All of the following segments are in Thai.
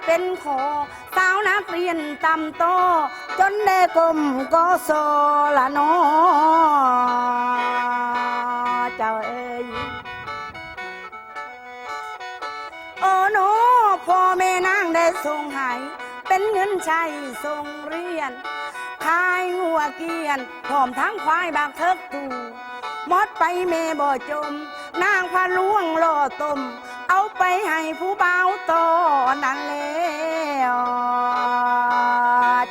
เป็นขอสาวนักเรียนตำโตจนได้กลมก็โซละนอเจ้าเอ๋ยโอ้โนพ่อแม่นางได้ส่งให้เป็นเงินใช้ส่งเรียนขายงัวเกียนพร้อมทั้งควายบากเทิกตูมดไปเมบ่จมนางพะล่วงล่อต้มเอาไปให้ผู้เบาโตนั่นแล้ว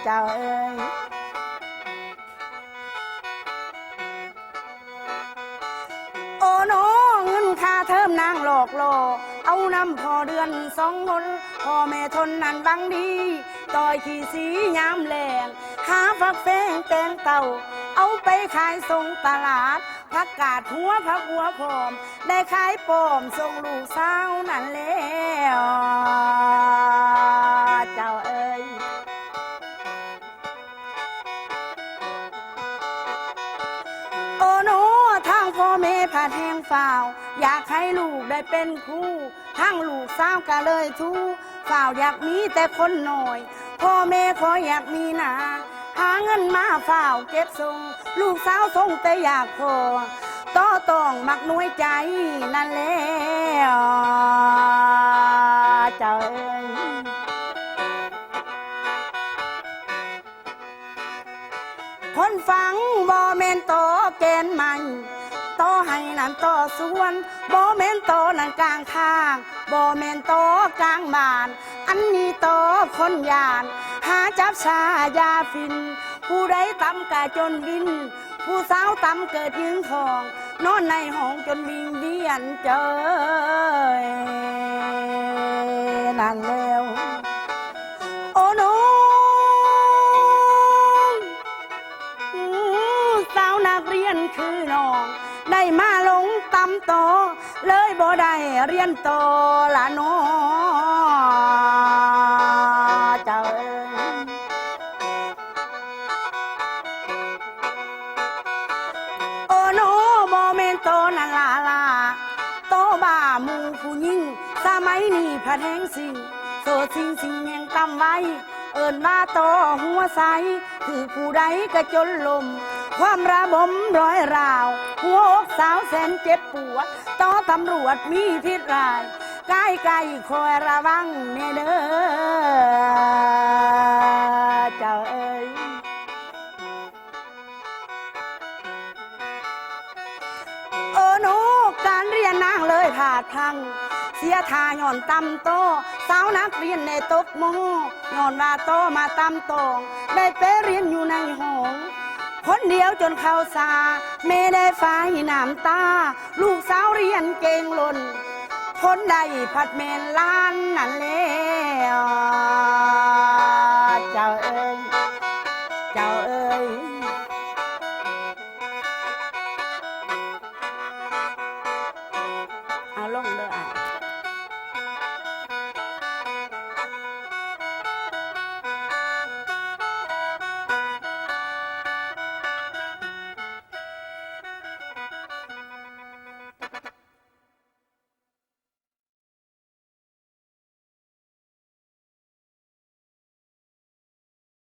เจ้าเอ๋ยโอ้โนเงินค่าเทอมนางหลอกล่อเอาน้ำพอเดือน2 หนพ่อแม่ทนนั่นบังดีต่อยขี้สียามแรงหาฟักแฟงแตงเต่าเอาไปขายส่งตลาดผักกาดหัวผักหัวผอมได้ขายปอมส่งลูกสาวนั่นแล้วเจ้าเอ๋ยโอ้โนทางพ่อแม่ผาแทงฝ่าวอยากให้ลูกได้เป็นครูทั้งลูกสาวก็เลยทูฝ่าวอยากมีแต่คนหน่อยพ่อแม่ขออยากมีนาหาเงินมาฝ่าวเก็บส่งลูกสาวส่งแต่อยากพอต่อต้องมักน้อยใจนั่นแล้วเจ้าเอ๋ยคนฟังบ่แม่นต่อแกนใหม่ต่อให้นั่นต่อสวนบ่แม่นต่อนั่นกลางทางบ่แม่นต่อกลางบ้านอันนี้ต่อคนยานหาจับชายาฟินผู้ใดตำกะจนวินผู้สาวตำเกิดยืงทองนอนในห้องจนวิงเวียนเจยนั่นแล้วโอ้โนสาวนักเรียนคือน้องได้มาลงตำโตเลยบ่ได้เรียนโตละน้อเจ้าโอ้โนบ่แม่นโตนั่นลาโตบ้าหมู่ผู้หญิงสมัยนี้พะแทงสิงโสดสิงแห่งตำไว้เอิ้นว่าโตหัวใสคือผู้ใดก็จนลมความระบมร้อยราวหัวอกสาวแสนเจ็บปวดต่อตำรวจมีพิษร้ายใกล้คอยระวังเน่เด้อเจ้าเอ๋ยโอ้โนการเรียนนางเลยผาดพังเสียทาย่อนตำโตสาวนักเรียนในตกโมย้อนว่าโตมาตำตองได้ไปเรียนอยู่ในห้องคนเดียวจนเข้าสาไม่ได้ฟ้าน้ำตาลูกสาวเรียนเก่งล้นคนใดผัดเมนล้านนั่นแล้ว